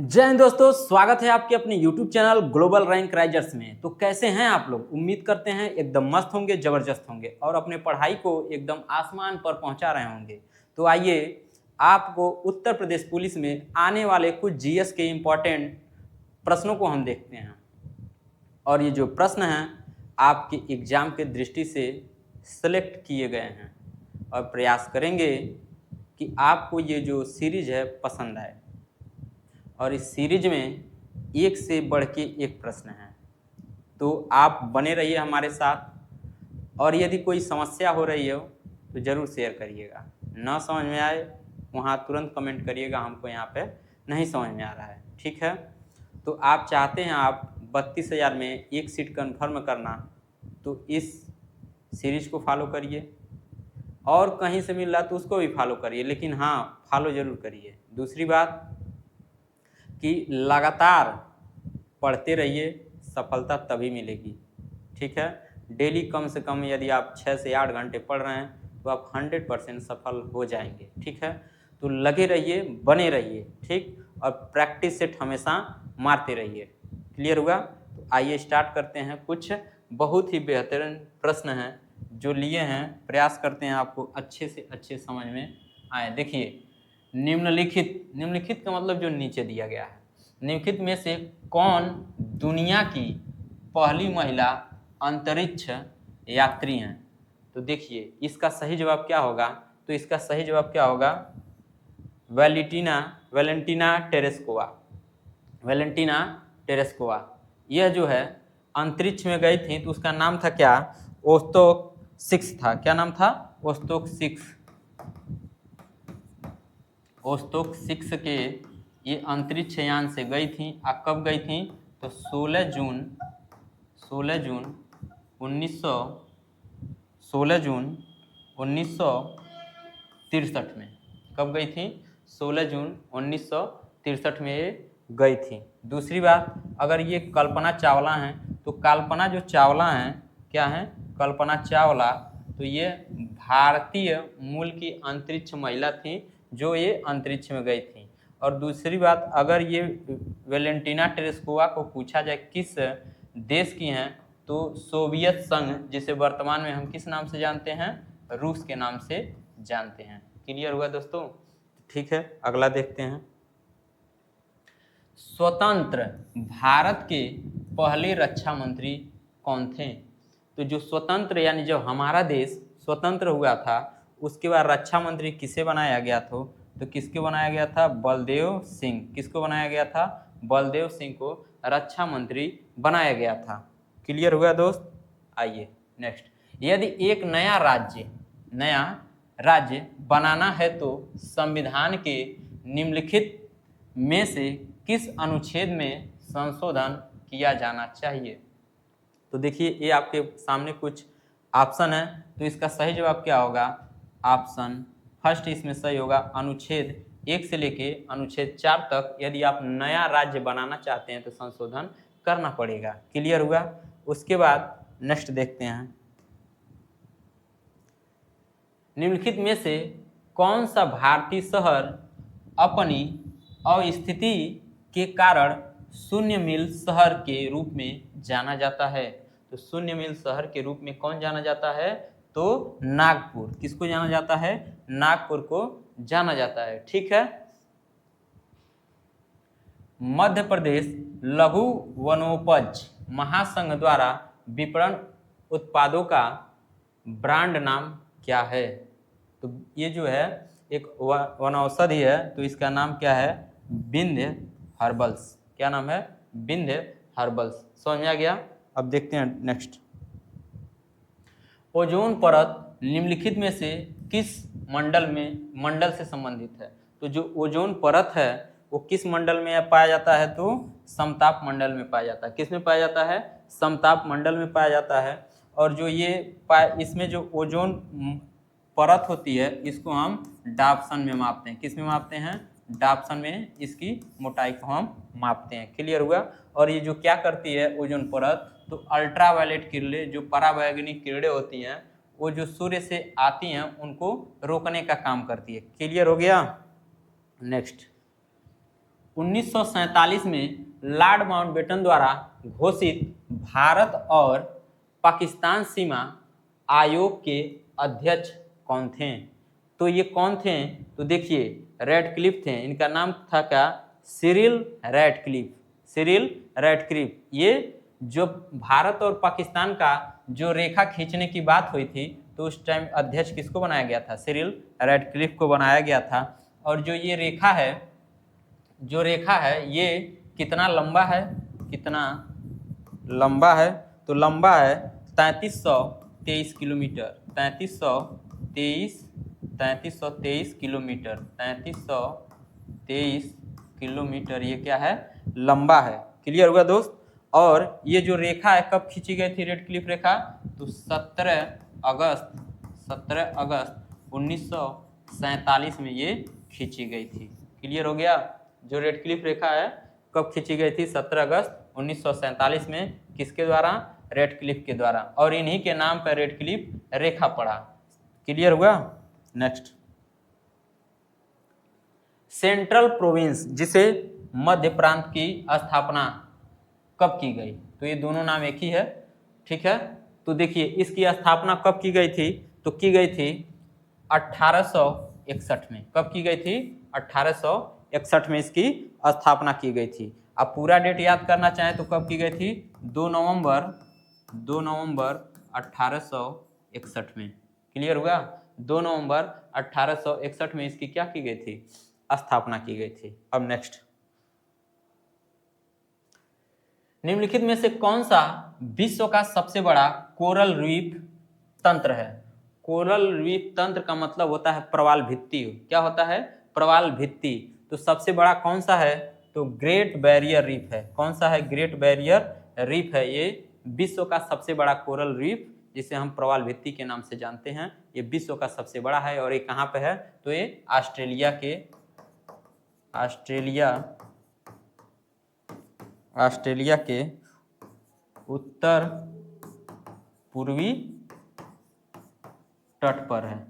जय हिंद दोस्तों, स्वागत है आपके अपने YouTube channel global rank risers में। तो कैसे हैं आप लोग? उम्मीद करते हैं एकदम मस्त होंगे, जबरदस्त होंगे और अपने पढ़ाई को एकदम आसमान पर पहुंचा रहे होंगे। तो आइए आपको उत्तर प्रदेश पुलिस में आने वाले कुछ जीएस के इम्पोर्टेंट प्रश्नों को हम देखते हैं। और ये जो प्रश्न हैं आपके एग्जाम के दृष्टि से सेलेक्ट किए गए हैं और प्रयास करेंगे कि आपको ये जो सीरीज है पसंद आए। और इस सीरीज में एक से बढ़ के एक प्रश्न है, तो आप बने रहिए हमारे साथ। और यदि कोई समस्या हो रही हो तो ज़रूर शेयर करिएगा। ना समझ में आए वहाँ तुरंत कमेंट करिएगा, हमको यहाँ पे नहीं समझ में आ रहा है, ठीक है। तो आप चाहते हैं आप 32,000 में एक सीट कन्फर्म करना, तो इस सीरीज को फॉलो करिए। और कहीं से मिल रहा तो उसको भी फॉलो करिए, लेकिन हाँ फॉलो ज़रूर करिए। दूसरी बात कि लगातार पढ़ते रहिए, सफलता तभी मिलेगी, ठीक है। डेली कम से कम यदि आप 6 से 8 घंटे पढ़ रहे हैं तो आप 100% सफल हो जाएंगे, ठीक है। तो लगे रहिए, बने रहिए, ठीक। और प्रैक्टिस सेट हमेशा मारते रहिए। क्लियर हुआ? तो आइए स्टार्ट करते हैं। कुछ बहुत ही बेहतरीन प्रश्न हैं जो लिए हैं, प्रयास करते हैं आपको अच्छे से अच्छे समझ में आए। देखिए, निम्नलिखित का मतलब जो नीचे दिया गया है, निम्नलिखित में से कौन दुनिया की पहली महिला अंतरिक्ष यात्री हैं? तो देखिए इसका सही जवाब क्या होगा। तो इसका सही जवाब क्या होगा? Valentina Tereshkova. यह जो है अंतरिक्ष में गई थी, तो उसका नाम था क्या? वोस्तोक 6 था। क्या नाम था? वोस्तोक 6 के ये अंतरिक्ष यान से गई थी। कब गई थी? तो 16 जून 1963 में। कब गई थी? 16 जून 1963 में ये गई थी। दूसरी बात, अगर ये कल्पना चावला हैं, तो कल्पना जो चावला हैं, क्या हैं? कल्पना चावला, तो ये भारतीय मूल की अंतरिक्ष महिला थी जो ये अंतरिक्ष में गई थी। और दूसरी बात, अगर ये वेलेंटिना टेरेस्कोवा को पूछा जाए किस देश की हैं, तो सोवियत संघ, जिसे वर्तमान में हम किस नाम से जानते हैं? रूस के नाम से जानते हैं। क्लियर हुआ दोस्तों? ठीक है, अगला देखते हैं। स्वतंत्र भारत के पहले रक्षा मंत्री कौन थे? तो जो स्वतंत्र यानी जब हमारा देश स्वतंत्र हुआ था, उसके बाद रक्षा मंत्री किसे बनाया गया था? तो किसको बनाया गया था? बलदेव सिंह। किसको बनाया गया था? बलदेव सिंह को रक्षा मंत्री बनाया गया था। क्लियर हुआ दोस्त? आइए नेक्स्ट। यदि एक नया राज्य बनाना है तो संविधान के निम्नलिखित में से किस अनुच्छेद में संशोधन किया जाना चाहिए? तो देखिए ये आपके सामने कुछ ऑप्शन है, तो इसका सही जवाब क्या होगा? ऑप्शन फर्स्ट इसमें सही होगा। अनुच्छेद 1 से लेके अनुच्छेद 4 तक यदि आप नया राज्य बनाना चाहते हैं तो संशोधन करना पड़ेगा। क्लियर हुआ? उसके बाद नेक्स्ट देखते हैं। निम्नलिखित में से कौन सा भारतीय शहर अपनी अस्थिति के कारण शून्य मील शहर के रूप में जाना जाता है? तो शून्य मील शहर के रूप में कौन जाना जाता है? तो नागपुर। किसको जाना जाता है? नागपुर को जाना जाता है, ठीक है। मध्य प्रदेश लघु वनोपज महासंघ द्वारा विपणन उत्पादों का ब्रांड नाम क्या है? तो ये जो है एक वनौषधि है, तो इसका नाम क्या है? विंध्य हर्बल्स। क्या नाम है? विंध्य हर्बल्स। समझ में आ गया? अब देखते हैं नेक्स्ट। ओजोन परत निम्नलिखित में से किस मंडल से संबंधित है? तो जो ओजोन परत है वो किस मंडल में पाया जाता है? तो समताप मंडल में पाया जाता है। किस में पाया जाता है? समताप मंडल में पाया जाता है। और जो ये इसमें जो ओजोन परत होती है, इसको हम डाप्सन में मापते हैं। किस में मापते हैं? डाप्सन में इसकी मोटाई को हम मापते हैं। क्लियर हुआ? और ये जो क्या करती है ओजोन परत? तो अल्ट्रावायलेट किरणें, जो पराबैंगनी किरणें होती हैं, वो जो सूर्य से आती हैं उनको रोकने का काम करती है। क्लियर हो गया? नेक्स्ट। 1947 में लॉर्ड माउंटबेटन द्वारा घोषित भारत और पाकिस्तान सीमा आयोग के अध्यक्ष कौन थे? तो ये कौन थे? तो देखिए रैडक्लिफ थे। इनका नाम था क्या? Cyril Radcliffe. Cyril Radcliffe. ये जो भारत और पाकिस्तान का जो रेखा खींचने की बात हुई थी तो उस टाइम अध्यक्ष किसको बनाया गया था? सिरिल रैडक्लिफ को बनाया गया था। और जो ये रेखा है, जो रेखा है ये कितना लंबा है? कितना लंबा है? तो लंबा है 3323 किलोमीटर। 3323 किलोमीटर। 3323 किलोमीटर ये क्या है? लंबा है। क्लियर हुआ दोस्त? और ये जो रेखा है कब खींची गई थी रेडक्लिफ रेखा? तो 17 अगस्त 1947 में ये खींची गई थी। क्लियर हो गया? जो रेडक्लिफ रेखा है कब खींची गई थी? 17 अगस्त 1947 में। किसके द्वारा? रेडक्लिफ के द्वारा। और इन्हीं के नाम पर रेडक्लिफ रेखा पड़ा। क्लियर हुआ? नेक्स्ट, सेंट्रल प्रोविंस जिसे मध्य प्रांत की स्थापना कब की गई? तो ये दोनों नाम एक ही है। ठीक है, तो देखिए इसकी स्थापना कब की गई थी? तो की गई थी 1861 में। कब की गई थी? 1861 में इसकी स्थापना की गई थी। अब पूरा डेट याद करना चाहें तो कब की गई थी? 2 नवंबर 1861 में। क्लियर हुआ? 2 नवंबर 1861 में इसकी क्या की गई थी? स्थापना की गई थी। अब नेक्स्ट, निम्नलिखित में से कौन सा विश्व का सबसे बड़ा कोरल रीफ तंत्र है? कोरल रीफ तंत्र का मतलब होता है प्रवाल भित्ति। क्या होता है? प्रवाल भित्ति। तो सबसे बड़ा कौन सा है? तो ग्रेट बैरियर रीफ है। कौन सा है? ग्रेट बैरियर रीफ है। ये विश्व का सबसे बड़ा कोरल रीफ जिसे हम प्रवाल भित्ति के नाम से जानते हैं, ये विश्व का सबसे बड़ा है। और ये कहाँ पे है? तो ये ऑस्ट्रेलिया के उत्तर पूर्वी तट पर है।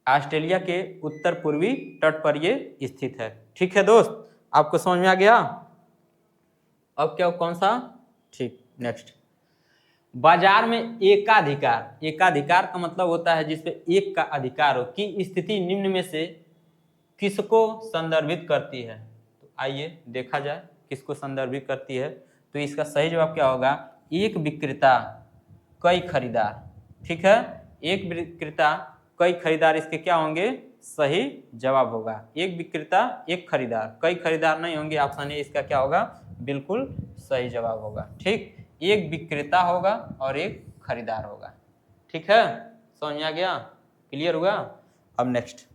ऑस्ट्रेलिया के उत्तर पूर्वी तट पर ये स्थित है। ठीक है दोस्त, आपको समझ में आ गया? अब क्या कौन सा? ठीक, नेक्स्ट, बाजार में एकाधिकार। एकाधिकार का मतलब होता है जिसपे एक का अधिकार हो की स्थिति निम्न में से किसको संदर्भित करती है? तो आइए देखा जाए किसको संदर्भित करती है। तो इसका सही जवाब क्या होगा? एक विक्रेता कई खरीदार। ठीक है, एक विक्रेता कई खरीदार इसके क्या होंगे? सही जवाब होगा। एक विक्रेता एक खरीदार, कई खरीदार नहीं होंगे। ऑप्शन ए इसका क्या होगा? बिल्कुल सही जवाब होगा। ठीक, एक विक्रेता होगा और एक खरीदार होगा। ठीक है, समझ में आ गया? क्लियर हुआ? अब नेक्स्ट,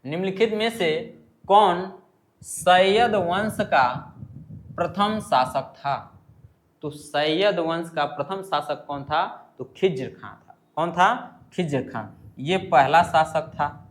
निम्नलिखित में से कौन सैयद वंश का प्रथम शासक था? तो सैयद वंश का प्रथम शासक कौन था? तो खिज्र खां था। कौन था? खिज्र खां। ये पहला शासक था।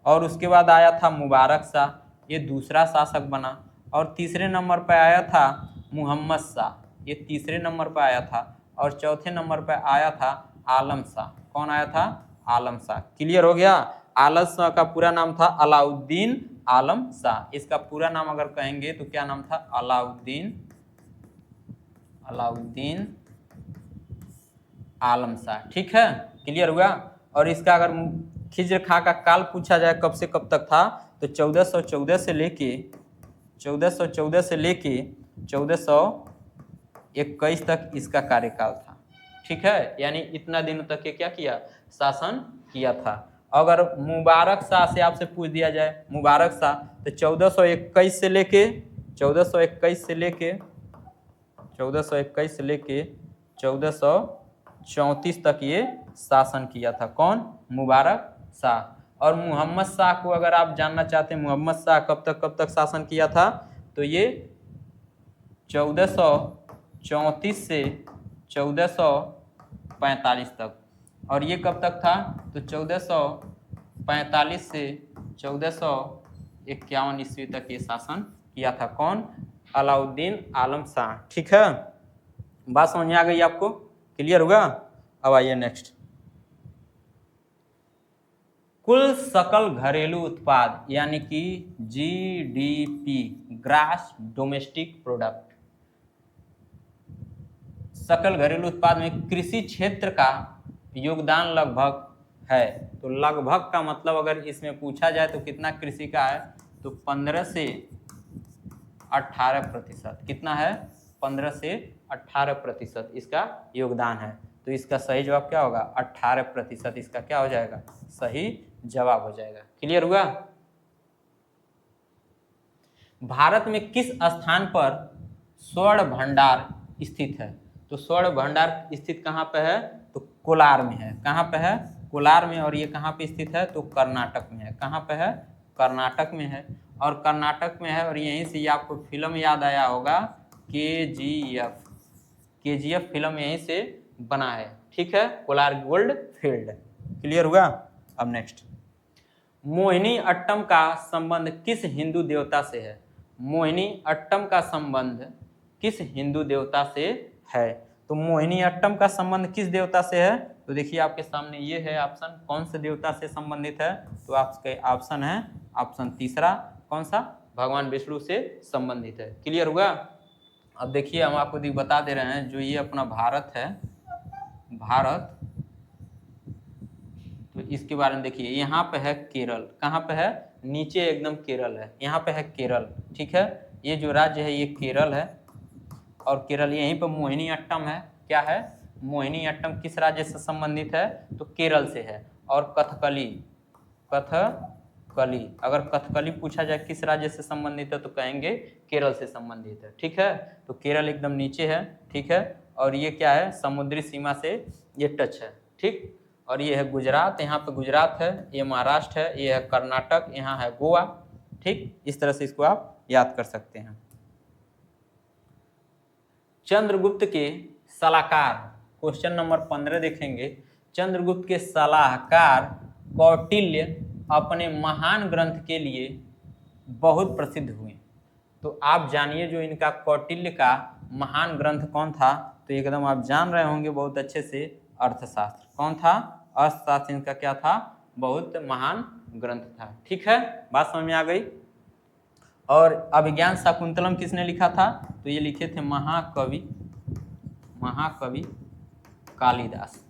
और उसके बाद आया था मुबारक शाह, ये दूसरा शासक बना। और तीसरे नंबर पर आया था मोहम्मद शाह, ये तीसरे नंबर पर आया था। और चौथे नंबर पर आया था आलम शाह। कौन आया था? आलम शाह। क्लियर हो गया? आलम शाह का पूरा नाम था अलाउद्दीन आलम शाह। इसका पूरा नाम अगर कहेंगे तो क्या नाम था? अलाउद्दीन आलम शाह। ठीक है, क्लियर हुआ? और इसका अगर खिज्र खां का काल पूछा जाए कब से कब तक था, तो 1414 से लेके 1421 तक इसका कार्यकाल था। ठीक है, यानी इतना दिनों तक ये क्या किया? शासन किया था। अगर मुबारक शाह से आपसे पूछ दिया जाए, मुबारक शाह, तो 1421 से लेके 1434 तक ये शासन किया था। कौन? मुबारक शाह। और मोहम्मद शाह को अगर आप जानना चाहते हैं मोहम्मद शाह कब तक शासन किया था, तो ये 1434 से 1445 तक। और ये कब तक था? तो 1445 से 1451 ईस्वी तक ये शासन किया था। कौन? अलाउद्दीन आलम शाह। ठीक है, बात समझ में आ गई आपको? क्लियर होगा? अब आइए नेक्स्ट, कुल सकल घरेलू उत्पाद यानी कि जीडीपी, ग्रास डोमेस्टिक प्रोडक्ट, सकल घरेलू उत्पाद में कृषि क्षेत्र का योगदान लगभग है। तो लगभग का मतलब अगर इसमें पूछा जाए तो कितना कृषि का है, तो 15 से 18%। कितना है? 15 से 18% इसका योगदान है। तो इसका सही जवाब क्या होगा? 18% इसका क्या हो जाएगा? सही जवाब हो जाएगा। क्लियर हुआ? भारत में किस स्थान पर स्वर्ण भंडार स्थित है? तो स्वर्ण भंडार स्थित कहाँ पे है? तो कोलार में है। कहाँ पे है? कोलार में। और ये कहाँ पे स्थित है? तो कर्नाटक में है। कहाँ पे है? कर्नाटक में है। और कर्नाटक में है, और यहीं से आपको फिल्म याद आया होगा, केजीएफ। केजीएफ फिल्म यहीं से बना है। ठीक है, कोलार गोल्ड फील्ड। क्लियर हुआ? अब नेक्स्ट, मोहिनी अट्टम का संबंध किस हिंदू देवता से है? मोहिनी अट्टम का संबंध किस हिंदू देवता से है? तो मोहिनी अट्टम का संबंध किस देवता से है? तो देखिए आपके सामने ये है ऑप्शन, कौन से देवता से संबंधित है? तो आपके ऑप्शन है ऑप्शन तीसरा, कौन सा? भगवान विष्णु से संबंधित है। क्लियर हुआ? अब देखिए हम आपको बता दे रहे हैं, जो ये अपना भारत है, भारत, तो इसके बारे में देखिए, यहाँ पे है केरल। कहाँ पे है? नीचे एकदम केरल है, यहाँ पे है केरल। ठीक है, ये जो राज्य है ये केरल है, और केरल यहीं पर मोहिनी अट्टम है। क्या है? मोहिनी अट्टम किस राज्य से संबंधित है? तो केरल से है। और कथकली, कथकली, अगर कथकली पूछा जाए किस राज्य से संबंधित है तो कहेंगे केरल से संबंधित है। ठीक है, तो केरल एकदम नीचे है। ठीक है, और ये क्या है? समुद्री सीमा से ये टच है। ठीक, और ये है गुजरात, यहाँ पे गुजरात है, ये महाराष्ट्र है, ये है कर्नाटक, यहाँ है गोवा। ठीक, इस तरह से इसको आप याद कर सकते हैं। चंद्रगुप्त के सलाहकार, क्वेश्चन नंबर 15 देखेंगे। चंद्रगुप्त के सलाहकार कौटिल्य अपने महान ग्रंथ के लिए बहुत प्रसिद्ध हुए। तो आप जानिए जो इनका कौटिल्य का महान ग्रंथ कौन था? तो एकदम आप जान रहे होंगे बहुत अच्छे से, अर्थशास्त्र। कौन था? अर्थशास्त्र इनका क्या था? बहुत महान ग्रंथ था। ठीक है, बात समझ में आ गई? और अभिज्ञान शाकुंतलम किसने लिखा था? तो ये लिखे थे महाकवि, महाकवि कालिदास।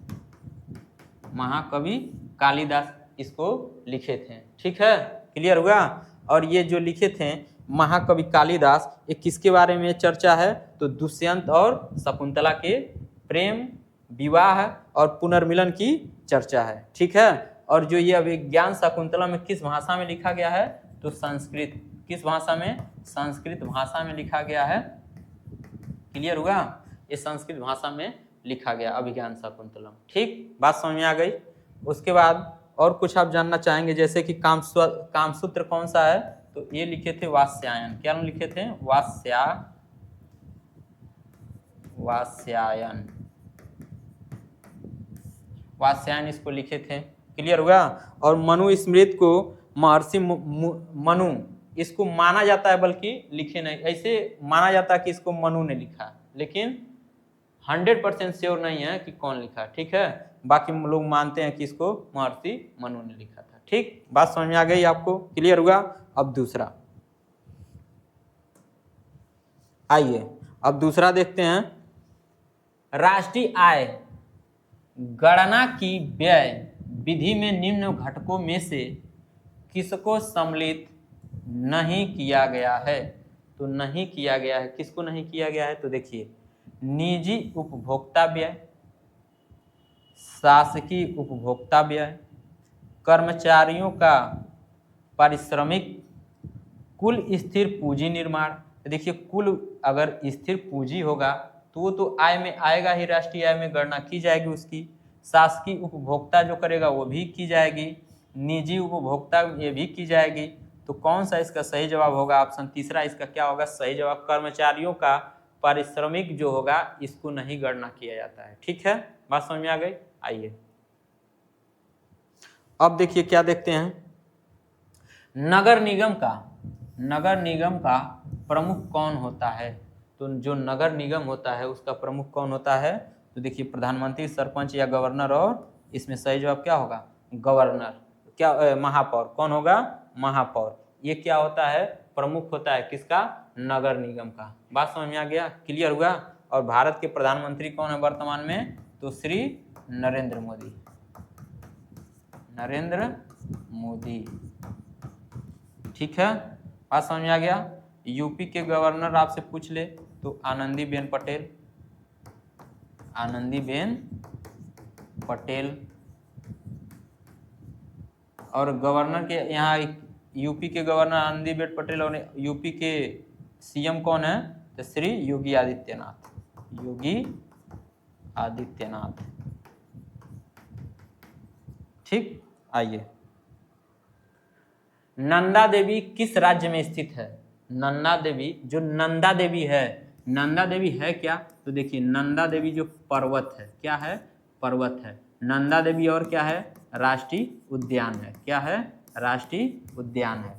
महाकवि कालिदास इसको लिखे थे। ठीक है, क्लियर हुआ? और ये जो लिखे थे महाकवि कालिदास, ये किसके बारे में चर्चा है? तो दुष्यंत और शकुंतला के प्रेम, विवाह और पुनर्मिलन की चर्चा है। ठीक है, और जो ये अभिज्ञान शाकुंतला में किस भाषा में लिखा गया है? तो संस्कृत। किस भाषा में? संस्कृत भाषा में लिखा गया है। क्लियर हुआ? ये संस्कृत भाषा में लिखा गया अभिज्ञान शाकुंतलम। ठीक, बात समझ में आ गई? उसके बाद और कुछ आप जानना चाहेंगे, जैसे कि कामसूत्र कौन सा है? तो ये लिखे थे वात्स्यायन। क्या लिखे थे? वात्स्यायन इसको लिखे थे। क्लियर हुआ? और मनुस्मृति को महर्षि मनु इसको माना जाता है, बल्कि लिखे नहीं, ऐसे माना जाता है कि इसको मनु ने लिखा, लेकिन 100% श्योर नहीं है कि कौन लिखा। ठीक है, बाकी लोग मानते हैं कि इसको महर्षि मनु ने लिखा था। ठीक, बात समझ में आ गई आपको? क्लियर हुआ? अब दूसरा, आइए अब दूसरा देखते हैं। राष्ट्रीय आय गणना की व्यय विधि में निम्न घटकों में से किसको सम्मिलित नहीं किया गया है? तो नहीं किया गया है, किसको नहीं किया गया है? तो देखिए, निजी उपभोक्ता व्यय, शासकीय उपभोक्ता व्यय, कर्मचारियों का पारिश्रमिक, कुल स्थिर पूंजी निर्माण। देखिए, कुल अगर स्थिर पूंजी होगा तो वो तो आय में आएगा ही, राष्ट्रीय आय में गणना की जाएगी उसकी। शासकीय उपभोक्ता जो करेगा वो भी की जाएगी, निजी उपभोक्ता ये भी की जाएगी। तो कौन सा इसका सही जवाब होगा? ऑप्शन तीसरा इसका क्या होगा सही जवाब? कर्मचारियों का पारिश्रमिक जो होगा इसको नहीं गणना किया जाता है। ठीक है, बात समझ में आ गई? आइए अब देखिए क्या देखते हैं। नगर निगम का प्रमुख कौन होता है? तो जो नगर निगम होता है उसका प्रमुख कौन होता है? तो देखिए, प्रधानमंत्री, सरपंच या गवर्नर, और इसमें सही जवाब क्या होगा? गवर्नर। क्या महापौर, कौन होगा? महापौर। ये क्या होता है? प्रमुख होता है किसका? नगर निगम का। बात समझ में आ गया? क्लियर हुआ? और भारत के प्रधानमंत्री कौन है वर्तमान में? तो श्री नरेंद्र मोदी, नरेंद्र मोदी। ठीक है, बात समझ में आ गया? यूपी के गवर्नर आपसे पूछ ले तो आनंदीबेन पटेल, आनंदीबेन पटेल। और गवर्नर के यहाँ यूपी के गवर्नर आनंदीबेन पटेल और यूपी के सीएम कौन है? तो श्री योगी आदित्यनाथ, योगी आदित्यनाथ। ठीक, आइए, नंदा देवी किस राज्य में स्थित है? नंदा देवी, जो नंदा देवी है, नंदा देवी है क्या? तो देखिए नंदा देवी जो पर्वत है, क्या है? पर्वत है। नंदा देवी और क्या है? राष्ट्रीय उद्यान है। क्या है? राष्ट्रीय उद्यान है।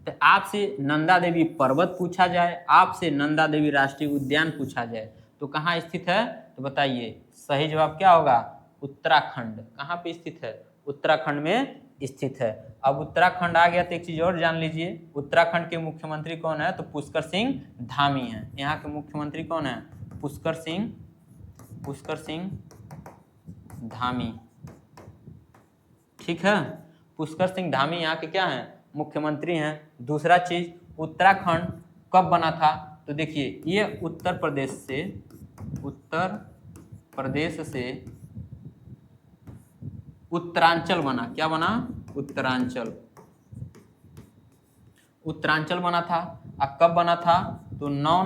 तो आपसे नंदा देवी पर्वत पूछा जाए, आपसे नंदा देवी राष्ट्रीय उद्यान पूछा जाए तो कहाँ स्थित है? तो बताइए, सही जवाब क्या होगा? उत्तराखंड। कहाँ पे स्थित है? उत्तराखंड में स्थित है। अब उत्तराखंड आ गया तो एक चीज और जान लीजिए, उत्तराखंड के मुख्यमंत्री कौन है? तो पुष्कर सिंह धामी है। यहाँ के मुख्यमंत्री कौन है? पुष्कर सिंह धामी। ठीक है, पुष्कर सिंह धामी यहाँ के क्या हैं? मुख्यमंत्री हैं। दूसरा चीज, उत्तराखंड कब बना था? तो देखिए ये उत्तर प्रदेश से उत्तरांचल बना। क्या बना? उत्तरांचल बना था। अब कब बना था? तो 9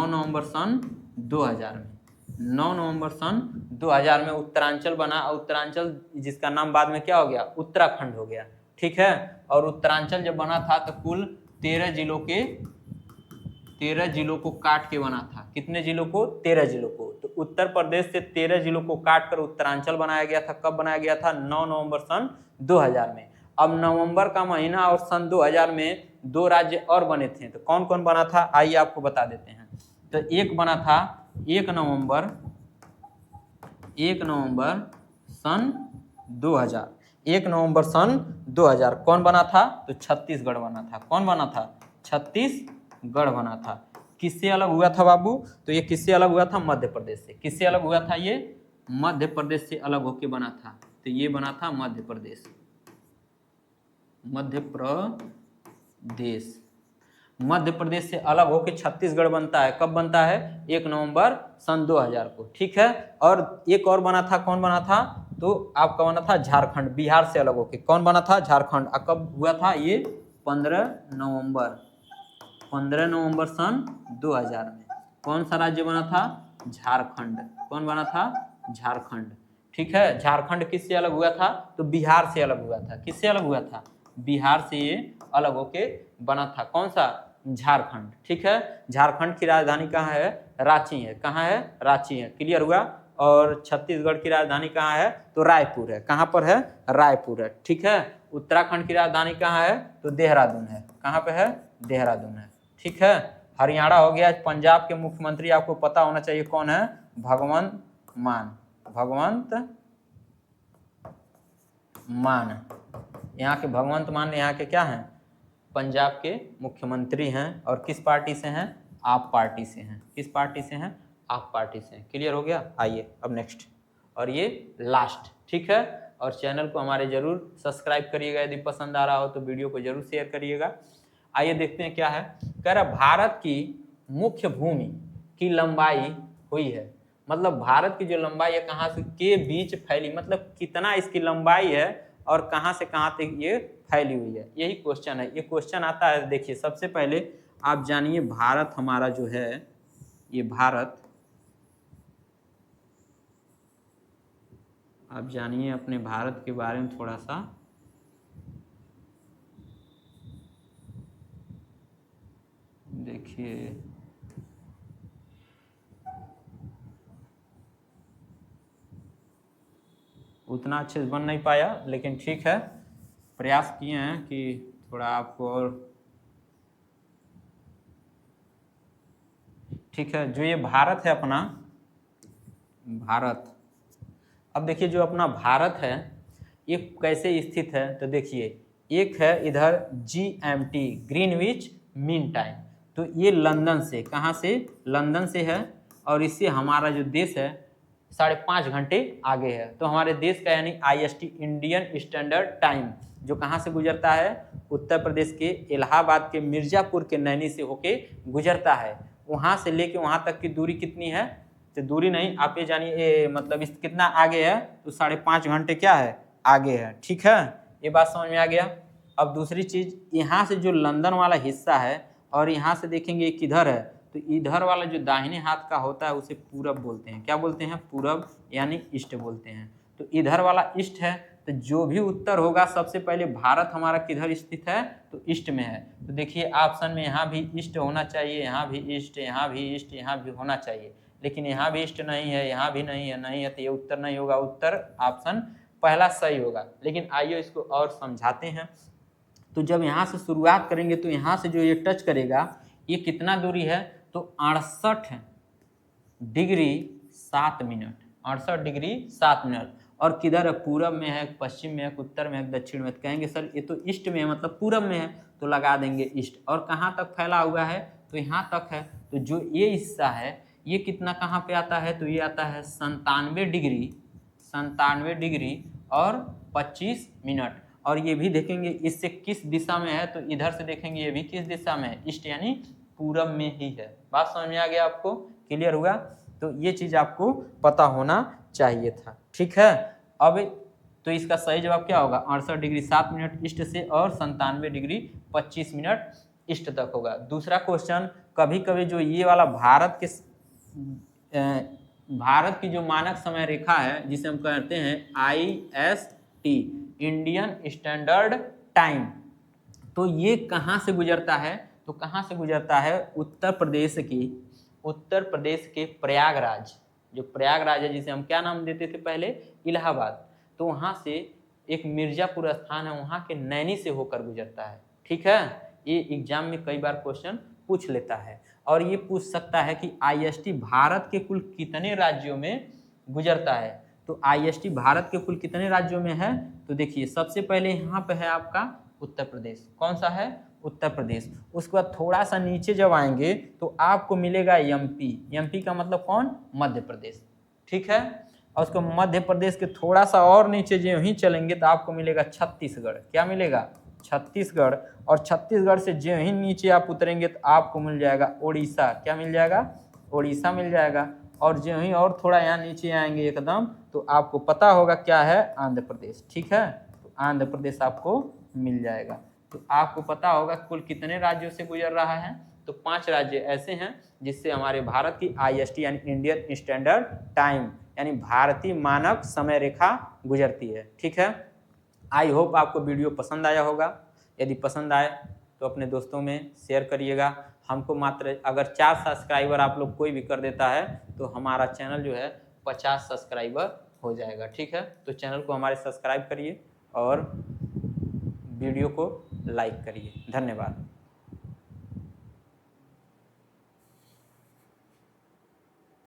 नवंबर सन 2000 में, 9 नवंबर सन 2000 में उत्तरांचल बना। उत्तरांचल जिसका नाम बाद में क्या हो गया? उत्तराखंड हो गया। ठीक है, और उत्तरांचल जब बना था तो कुल 13 जिलों को काट के बना था। कितने जिलों को? 13 जिलों को। तो उत्तर प्रदेश से 13 जिलों को काट कर उत्तरांचल बनाया गया था। कब बनाया गया था? 9 नवंबर सन 2000 में। अब नवंबर का महीना और सन 2000 में 2 राज्य और बने थे, तो कौन कौन बना था आइए आपको बता देते हैं। तो एक बना था 1 नवंबर सन 2000। 1 नवंबर सन 2000 कौन बना था? तो छत्तीसगढ़ बना था। कौन बना था? छत्तीसगढ़ बना था। किससे अलग हुआ था बाबू? तो ये किससे अलग हुआ था? मध्य प्रदेश से। किससे अलग हुआ था? ये मध्य प्रदेश से अलग होके बना था। तो ये बना था मध्य प्रदेश से अलग होकर छत्तीसगढ़ बनता है। कब बनता है? 1 नवंबर सन 2000 को। ठीक है, और एक और बना था। कौन बना था? तो आपका बना था झारखंड, बिहार से अलग होकर। कौन बना था? झारखंड। कब हुआ था ये? 15 नवंबर सन 2000 में। कौन सा राज्य बना था? झारखंड। कौन बना था? झारखंड। ठीक है, झारखंड किससे अलग हुआ था? तो बिहार से अलग हुआ था। किससे अलग हुआ था? बिहार से ये अलग होके बना था। कौन सा? झारखंड। ठीक है, झारखंड की राजधानी कहाँ है? रांची है। कहाँ है? रांची है। क्लियर हुआ? और छत्तीसगढ़ की राजधानी कहाँ है? तो रायपुर है। कहाँ पर है? रायपुर है। ठीक है, उत्तराखंड की राजधानी कहाँ है? तो देहरादून है। कहाँ पे है? देहरादून है। ठीक है, हरियाणा हो गया। पंजाब के मुख्यमंत्री आपको पता होना चाहिए कौन है? भगवंत मान। यहाँ के भगवंत मान यहाँ के क्या हैं? पंजाब के मुख्यमंत्री हैं। और किस पार्टी से हैं? आप पार्टी से हैं। किस पार्टी से हैं? आप पार्टी से हैं। क्लियर हो गया? आइए अब नेक्स्ट, और ये लास्ट। ठीक है, और चैनल को हमारे जरूर सब्सक्राइब करिएगा। यदि पसंद आ रहा हो तो वीडियो को जरूर शेयर करिएगा। आइए देखते हैं क्या है। कह रहा भारत की मुख्य भूमि की लंबाई हुई है, मतलब भारत की जो लंबाई है कहाँ से के बीच फैली, मतलब कितना इसकी लंबाई है और कहाँ से कहाँ तक ये फैली हुई है, यही क्वेश्चन है। ये क्वेश्चन आता है, देखिए सबसे पहले आप जानिए भारत हमारा जो है, ये भारत, आप जानिए अपने भारत के बारे में थोड़ा सा। देखिए उतना अच्छे से बन नहीं पाया, लेकिन ठीक है, प्रयास किए हैं कि थोड़ा आपको और। ठीक है, जो ये भारत है अपना, भारत, अब देखिए जो अपना भारत है ये कैसे स्थित है, तो देखिए एक है इधर GMT ग्रीनविच मीन टाइम, तो ये लंदन से, कहाँ से, लंदन से है, और इससे हमारा जो देश है 5.5 घंटे आगे है। तो हमारे देश का यानी IST इंडियन स्टैंडर्ड टाइम जो कहाँ से गुजरता है, उत्तर प्रदेश के इलाहाबाद के मिर्जापुर के नैनी से होके गुजरता है। वहाँ से लेके वहाँ तक की दूरी कितनी है, तो दूरी नहीं, आप ये जानिए मतलब इस कितना आगे है, तो 5.5 घंटे क्या है, आगे है। ठीक है, ये बात समझ में आ गया। अब दूसरी चीज़, यहाँ से जो लंदन वाला हिस्सा है और यहाँ से देखेंगे किधर है, तो इधर वाला जो दाहिने हाथ का होता है उसे पूरब बोलते हैं। क्या बोलते हैं, पूरब यानी ईस्ट बोलते हैं। तो इधर वाला ईस्ट है, तो जो भी उत्तर होगा सबसे पहले भारत हमारा किधर स्थित है, तो ईस्ट में है। तो देखिए ऑप्शन में यहाँ भी ईस्ट होना चाहिए, यहाँ भी ईस्ट, यहाँ भी ईस्ट, यहाँ भी होना चाहिए, लेकिन यहाँ भी ईस्ट नहीं है, यहाँ भी नहीं है, नहीं है, तो ये उत्तर नहीं होगा। उत्तर ऑप्शन पहला सही होगा। लेकिन आइए इसको और समझाते हैं। तो जब यहाँ से शुरुआत करेंगे तो यहाँ से जो ये टच करेगा ये कितना दूरी है, तो 68 डिग्री 7 मिनट, 68 डिग्री 7 मिनट। और किधर है, पूरब में है, पश्चिम में है, उत्तर में है, दक्षिण में। कहेंगे सर ये तो ईस्ट में है, मतलब पूरब में है, तो लगा देंगे ईस्ट। और कहाँ तक फैला हुआ है, तो यहाँ तक है। तो जो ये हिस्सा है ये कितना कहाँ पे आता है, तो ये आता है 97 डिग्री और 25 मिनट। और ये भी देखेंगे इससे किस दिशा में है, तो इधर से देखेंगे ये भी किस दिशा में है, ईस्ट यानी पूरब में ही है। बात समझ में आ गया, आपको क्लियर हुआ। तो ये चीज आपको पता होना चाहिए था। ठीक है, अब तो इसका सही जवाब क्या होगा, 68 डिग्री 7 मिनट ईस्ट से और 97 डिग्री 25 मिनट ईस्ट तक होगा। दूसरा क्वेश्चन, कभी कभी जो ये वाला भारत की जो मानक समय रेखा है जिसे हम कहते हैं IST इंडियन स्टैंडर्ड टाइम, तो ये कहाँ से गुजरता है, तो कहाँ से गुजरता है, उत्तर प्रदेश के प्रयागराज, जो प्रयागराज है जिसे हम क्या नाम देते थे पहले, इलाहाबाद, तो वहाँ से एक मिर्जापुर स्थान है, वहाँ के नैनी से होकर गुजरता है। ठीक है, ये एग्जाम में कई बार क्वेश्चन पूछ लेता है। और ये पूछ सकता है कि IST भारत के कुल कितने राज्यों में गुजरता है। तो IST भारत के कुल कितने राज्यों में है, तो देखिए सबसे पहले यहाँ पे है आपका उत्तर प्रदेश। कौन सा है, उत्तर प्रदेश। उसके बाद थोड़ा सा नीचे जब आएंगे तो आपको मिलेगा MP का मतलब कौन, मध्य प्रदेश। ठीक है, और उसको मध्य प्रदेश के थोड़ा सा और नीचे जो ही चलेंगे तो आपको मिलेगा छत्तीसगढ़। क्या मिलेगा, छत्तीसगढ़। और छत्तीसगढ़ से जो ही नीचे आप उतरेंगे तो आपको मिल जाएगा उड़ीसा। क्या मिल जाएगा, उड़ीसा मिल जाएगा। और जो ही और थोड़ा यहाँ नीचे आएंगे एकदम तो आपको पता होगा क्या है, आंध्र प्रदेश। ठीक है, तो आंध्र प्रदेश आपको मिल जाएगा। तो आपको पता होगा कुल कितने राज्यों से गुजर रहा है, तो 5 राज्य ऐसे हैं जिससे हमारे भारत की IST यानी इंडियन स्टैंडर्ड टाइम यानी भारतीय मानक समय रेखा गुजरती है। ठीक है, आई होप आपको वीडियो पसंद आया होगा। यदि पसंद आए तो अपने दोस्तों में शेयर करिएगा। हमको मात्र अगर 4 सब्सक्राइबर आप लोग कोई भी कर देता है तो हमारा चैनल जो है 50 सब्सक्राइबर हो जाएगा। ठीक है, तो चैनल को हमारे सब्सक्राइब करिए और वीडियो को लाइक करिए। धन्यवाद।